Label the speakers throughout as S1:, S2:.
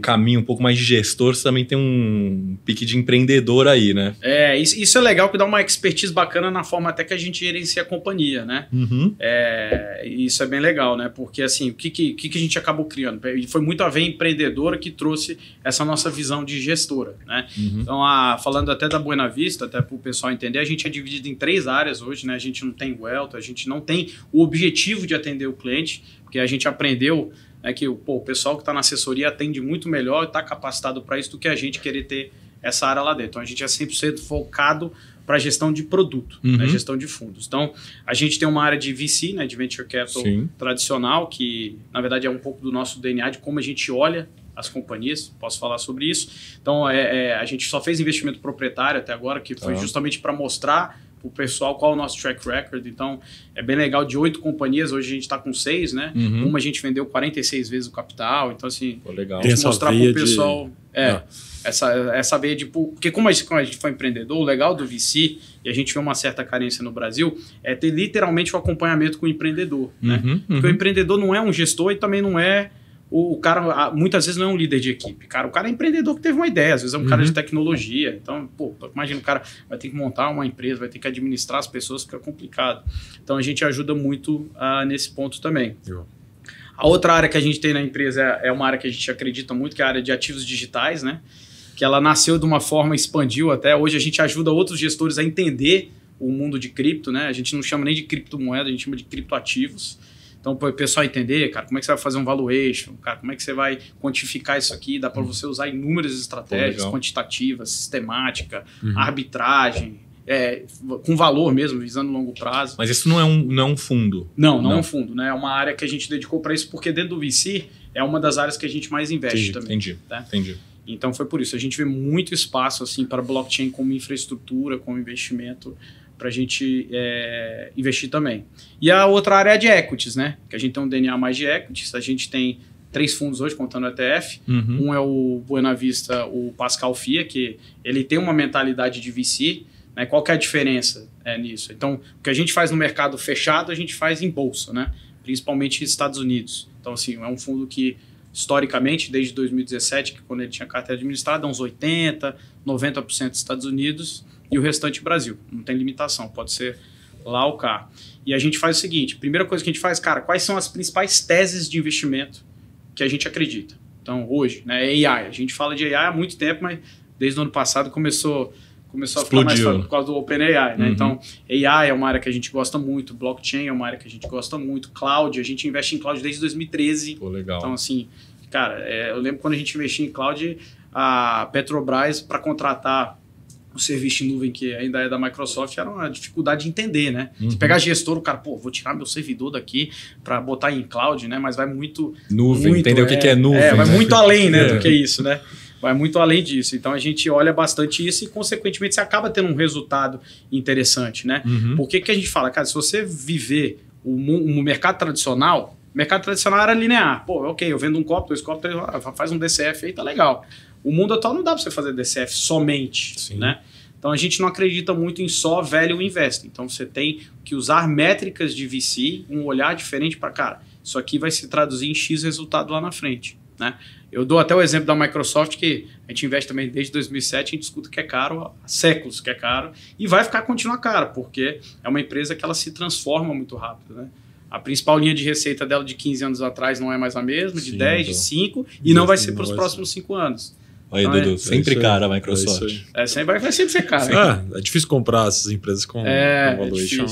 S1: um caminho um pouco mais de gestor, você também tem um pique de empreendedor aí, né?
S2: Isso é legal, que dá uma expertise bacana na forma até que a gente gerencia a companhia, né? Isso é bem legal, né? Porque assim, o que a gente acabou criando? Foi muito a veia empreendedora que trouxe essa nossa visão de gestora, né? Então, falando até da Buena Vista, até para o pessoal entender, a gente é dividido em 3 áreas hoje, né? A gente não tem wealth, a gente não tem o objetivo de atender o cliente, porque a gente aprendeu que o pessoal que está na assessoria atende muito melhor e está capacitado para isso do que a gente querer ter essa área lá dentro. Então, a gente é 100% focado para gestão de produto, né, gestão de fundos. Então, a gente tem uma área de VC, né, de Venture Capital tradicional, que, na verdade, é um pouco do nosso DNA, de como a gente olha as companhias, posso falar sobre isso. Então, a gente só fez investimento proprietário até agora, que foi justamente para mostrar para o pessoal qual é o nosso track record. Então, é bem legal, de 8 companhias, hoje a gente está com 6, né? Uma a gente vendeu 46 vezes o capital, então assim,
S1: legal.
S2: A gente mostrar para o pessoal essa veia de... Porque como a gente foi empreendedor, o legal do VC, e a gente vê uma certa carência no Brasil, é ter literalmente o acompanhamento com o empreendedor, né? Porque o empreendedor não é um gestor e também não é... O cara, muitas vezes, não é um líder de equipe. O cara é empreendedor que teve uma ideia, às vezes é um cara de tecnologia. Então, imagina, o cara vai ter que montar uma empresa, vai ter que administrar as pessoas, fica complicado. Então, a gente ajuda muito nesse ponto também. A outra área que a gente tem na empresa é uma área que a gente acredita muito, que é a área de ativos digitais, né? Que ela nasceu de uma forma, expandiu até. Hoje a gente ajuda outros gestores a entender o mundo de cripto, né? A gente não chama nem de criptomoeda, a gente chama de criptoativos. Então, para o pessoal entender, cara, como é que você vai fazer um valuation, cara, como é que você vai quantificar isso aqui, dá para você usar inúmeras estratégias quantitativas, sistemática, arbitragem, com valor mesmo, visando longo prazo.
S1: Mas isso não é um fundo?
S2: Não é um fundo, né? É uma área que a gente dedicou para isso, porque dentro do VC é uma das áreas que a gente mais investe também.
S1: Entendi.
S2: Então, foi por isso. A gente vê muito espaço assim, para blockchain como infraestrutura, como investimento, para a gente investir também. E a outra área é de equities, né? Que a gente tem um DNA mais de equities. A gente tem 3 fundos hoje, contando o ETF. Um é o Buena Vista, o Pascal FIA, que ele tem uma mentalidade de VC. Né? Qual que é a diferença nisso? Então, o que a gente faz no mercado fechado, a gente faz em bolsa, né? Principalmente nos Estados Unidos. Então, assim, é um fundo que, historicamente, desde 2017, que quando ele tinha carteira administrada, uns 80%, 90% dos Estados Unidos, e o restante Brasil. Não tem limitação, pode ser lá ou cá. E a gente faz o seguinte, primeira coisa que a gente faz, cara, quais são as principais teses de investimento que a gente acredita? Então, hoje, né, AI. A gente fala de AI há muito tempo, mas desde o ano passado começou a ficar mais fácil por causa do OpenAI, né? Então, AI é uma área que a gente gosta muito, blockchain é uma área que a gente gosta muito, cloud, a gente investe em cloud desde 2013.
S1: Legal.
S2: Então, assim, cara, eu lembro quando a gente investia em cloud, a Petrobras, para contratar o serviço em nuvem, que ainda é da Microsoft, era uma dificuldade de entender, né? Você pegar gestor, o cara, vou tirar meu servidor daqui para botar em cloud, né? Mas vai muito...
S1: Nuvem, entender o que é nuvem.
S2: Vai muito além, né, do que isso, né? Vai muito além disso. Então, a gente olha bastante isso e, consequentemente, você acaba tendo um resultado interessante, né? Por que a gente fala? Cara, se você viver o mercado tradicional, o mercado tradicional era linear. Ok, eu vendo um copo, 2 copos, faz um DCF aí, tá legal. O mundo atual não dá para você fazer DCF somente, né? Então, a gente não acredita muito em só value investing. Então, você tem que usar métricas de VC, um olhar diferente para, cara, isso aqui vai se traduzir em X resultado lá na frente, né? Eu dou até o exemplo da Microsoft, que a gente investe também desde 2007, a gente escuta que é caro, há séculos que é caro, e vai continuar caro, porque é uma empresa que ela se transforma muito rápido, né? A principal linha de receita dela de 15 anos atrás não é mais a mesma, de 10, de 5, e não vai ser para os próximos 5 anos.
S1: Aí, então, Dudu, sempre cara a Microsoft.
S2: Vai sempre ser cara.
S3: É difícil comprar essas empresas com valuation.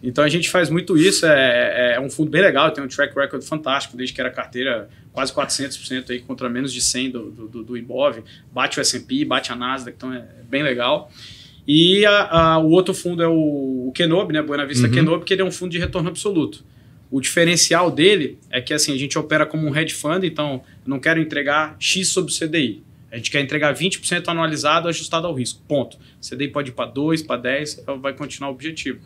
S2: Então a gente faz muito isso, é um fundo bem legal, tem um track record fantástico, desde que era carteira quase 400% aí, contra menos de 100 do Ibov, bate o S&P, bate a Nasdaq, então é bem legal. E o outro fundo é o Kenobi, né, Buena Vista Kenobi, que ele é um fundo de retorno absoluto. O diferencial dele é que assim, a gente opera como um hedge fund, então eu não quero entregar X sobre o CDI. A gente quer entregar 20% anualizado ajustado ao risco. Ponto. CDI pode ir para 2, para 10, vai continuar o objetivo.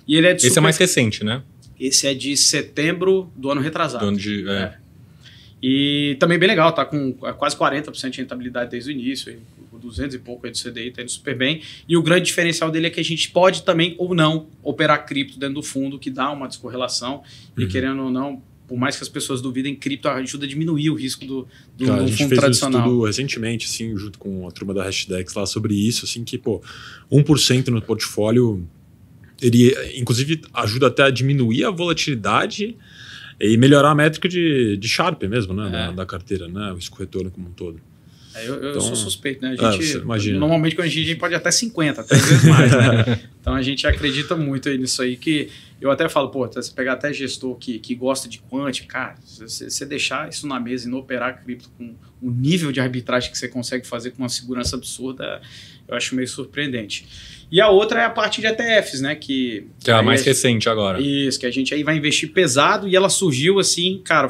S2: E ele é de
S1: Esse é mais recente, né?
S2: Esse é de setembro do ano retrasado.
S1: E
S2: também bem legal, tá com quase 40% de rentabilidade desde o início, 200 e pouco aí do CDI, tá indo super bem. E o grande diferencial dele é que a gente pode também ou não operar cripto dentro do fundo, que dá uma descorrelação. E querendo ou não, por mais que as pessoas duvidem, cripto ajuda a diminuir o risco do
S3: Cara, a gente
S2: fundo
S3: fez
S2: tradicional.
S3: um estudo recentemente, assim, junto com a turma da Hashdex lá sobre isso, assim, que, 1% no portfólio, ele, inclusive, ajuda até a diminuir a volatilidade e melhorar a métrica de Sharpe mesmo, né, da carteira, né, o risco-retorno como um todo.
S2: Eu sou suspeito, né? A gente, normalmente, quando a gente pode até 50, até às vezes mais, né? Então a gente acredita muito aí nisso aí, que eu até falo, você pegar até gestor que gosta de quant, cara, se você deixar isso na mesa e não operar cripto com o nível de arbitragem que você consegue fazer com uma segurança absurda, eu acho meio surpreendente. E a outra é a parte de ETFs, né? Que
S1: é a mais recente agora.
S2: Isso, que a gente aí vai investir pesado e ela surgiu assim, cara,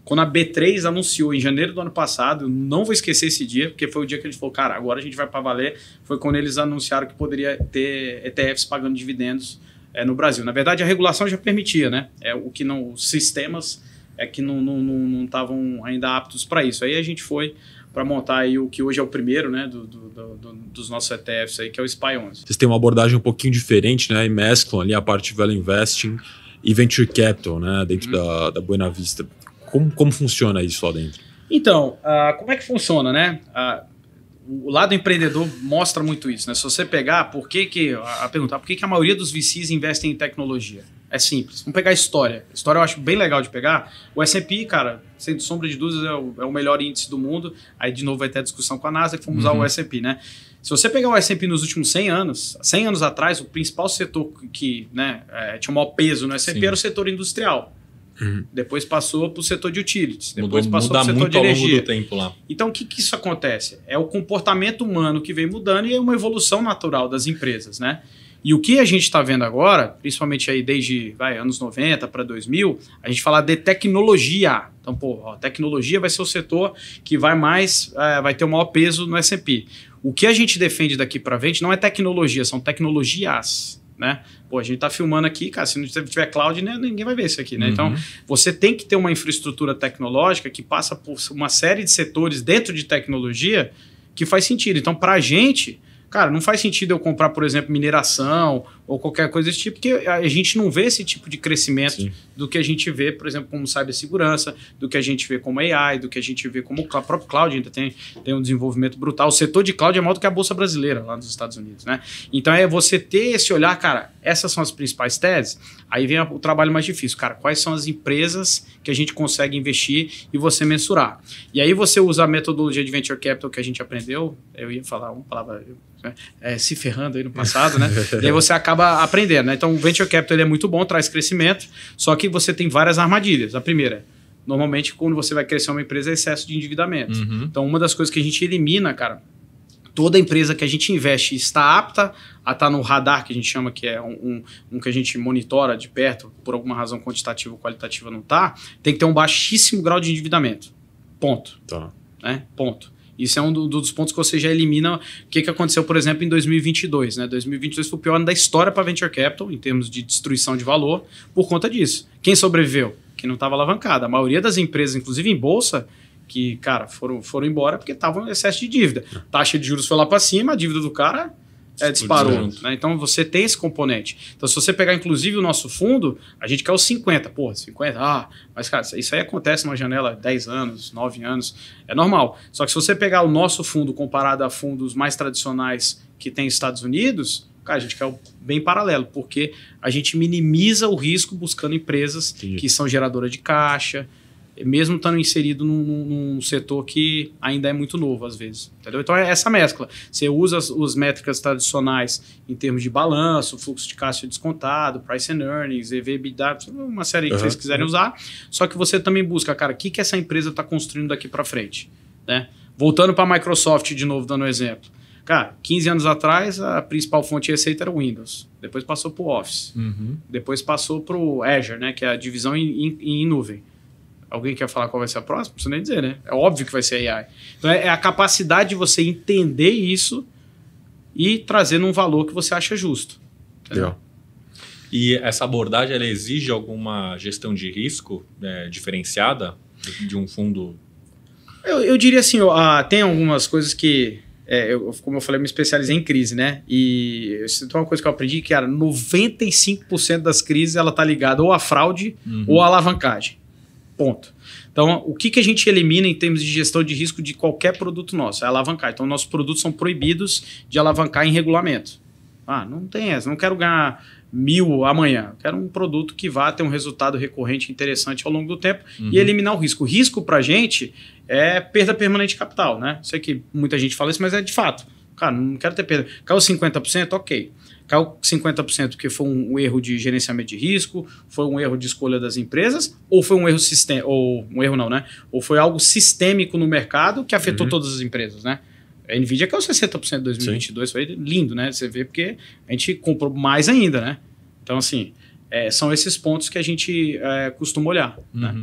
S2: quando a B3 anunciou em janeiro do ano passado, eu não vou esquecer esse dia, porque foi o dia que a gente falou, cara, agora a gente vai para valer, foi quando eles anunciaram que poderia ter ETFs pagando dividendos no Brasil. Na verdade, a regulação já permitia, né? Os sistemas que não estavam ainda aptos para isso. Aí a gente foi para montar aí o que hoje é o primeiro, né, dos nossos ETFs aí, que é o SPY-11.
S3: Vocês têm uma abordagem um pouquinho diferente, né, e mesclam ali a parte de Value Investing e Venture Capital, né, dentro da Buena Vista. Como funciona isso lá dentro?
S2: Então, como é que funciona, né? O lado empreendedor mostra muito isso, né? Se você pegar, por que a maioria dos VCs investem em tecnologia? É simples. Vamos pegar a história. A história eu acho bem legal de pegar. O S&P, cara, sem sombra de dúvidas, é o melhor índice do mundo. Aí, de novo, vai ter a discussão com a NASA que vamos usar o S&P, né? Se você pegar o S&P nos últimos 100 anos atrás, o principal setor que tinha o maior peso no S&P era o setor industrial. Depois passou para o setor de utilities. Depois passou para o setor de energia.
S1: Ao longo do tempo lá.
S2: Então, o que isso acontece? É o comportamento humano que vem mudando e é uma evolução natural das empresas, né? E o que a gente está vendo agora, principalmente aí desde anos 90 para 2000, a gente fala de tecnologia. Então, tecnologia vai ser o setor que vai ter o maior peso no S&P. O que a gente defende daqui para frente não é tecnologia, são tecnologias, né? A gente está filmando aqui, cara, se não tiver cloud, né, ninguém vai ver isso aqui, né? Então, você tem que ter uma infraestrutura tecnológica que passa por uma série de setores dentro de tecnologia que faz sentido. Então, para a gente, cara, não faz sentido eu comprar, por exemplo, mineração ou qualquer coisa desse tipo, porque a gente não vê esse tipo de crescimento do que a gente vê, por exemplo, como cibersegurança, do que a gente vê como AI, do que a gente vê como o próprio cloud ainda tem um desenvolvimento brutal. O setor de cloud é maior do que a Bolsa Brasileira lá nos Estados Unidos, né? Então é você ter esse olhar, cara, essas são as principais teses, aí vem o trabalho mais difícil, cara, quais são as empresas que a gente consegue investir e você mensurar. E aí você usa a metodologia de Venture Capital que a gente aprendeu, eu ia falar uma palavra... se ferrando aí no passado, né? E aí você acaba aprendendo, né? Então o Venture Capital ele é muito bom, traz crescimento, só que você tem várias armadilhas. A primeira, normalmente quando você vai crescer uma empresa é excesso de endividamento. Então uma das coisas que a gente elimina, cara, toda empresa que a gente investe está apta a estar no radar, que a gente chama, que é um que a gente monitora de perto, por alguma razão quantitativa ou qualitativa não está, tem que ter um baixíssimo grau de endividamento. Ponto.
S3: Tá.
S2: Né? Ponto. Isso é um dos pontos que você já elimina. O que aconteceu, por exemplo, em 2022. Né? 2022 foi o pior ano da história para Venture Capital, em termos de destruição de valor, por conta disso. Quem sobreviveu? Quem não estava alavancado. A maioria das empresas, inclusive em bolsa, que, cara, foram embora porque estavam em excesso de dívida. Taxa de juros foi lá para cima, a dívida do cara disparou. Né? Então, você tem esse componente. Então, se você pegar, inclusive, o nosso fundo, a gente quer os 50. 50? Mas, cara, isso aí acontece numa janela 10 anos, 9 anos. É normal. Só que se você pegar o nosso fundo comparado a fundos mais tradicionais que tem nos Estados Unidos, cara, a gente quer bem paralelo, porque a gente minimiza o risco buscando empresas que são geradoras de caixa, mesmo estando inserido num setor que ainda é muito novo, às vezes. Entendeu? Então, é essa mescla. Você usa as métricas tradicionais em termos de balanço, fluxo de caixa descontado, price and earnings, EV/EBITDA, uma série que vocês quiserem usar, só que você também busca, cara, o que essa empresa está construindo daqui para frente. Né? Voltando para a Microsoft, de novo, dando um exemplo. Cara, 15 anos atrás, a principal fonte de receita era o Windows. Depois passou para o Office. Depois passou para o Azure, né, que é a divisão em nuvem. Alguém quer falar qual vai ser a próxima? Não precisa nem dizer, né? É óbvio que vai ser AI. Então, é a capacidade de você entender isso e trazer num valor que você acha justo.
S3: Legal.
S1: E essa abordagem, ela exige alguma gestão de risco diferenciada de um fundo?
S2: Eu diria assim, tem algumas coisas que... como eu falei, eu me especializei em crise, né? E então uma coisa que eu aprendi que, cara, 95% das crises ela tá ligada ou à fraude ou à alavancagem. Ponto. Então, o que a gente elimina em termos de gestão de risco de qualquer produto nosso? É alavancar. Então, nossos produtos são proibidos de alavancar em regulamento. Não tem essa. Não quero ganhar 1.000 amanhã. Quero um produto que vá ter um resultado recorrente interessante ao longo do tempo e eliminar o risco. O risco para a gente é perda permanente de capital, né? Sei que muita gente fala isso, mas é de fato. Cara, não quero ter perda. Caiu 50%? Ok. Caiu 50% porque foi um erro de gerenciamento de risco, foi um erro de escolha das empresas, ou foi um erro sistêmico, ou um erro não, né? Ou foi algo sistêmico no mercado que afetou todas as empresas, né? A NVIDIA caiu 60% em 2022, Sim. Foi lindo, né? Você vê porque a gente comprou mais ainda, né? Então, assim, são esses pontos que a gente costuma olhar, né?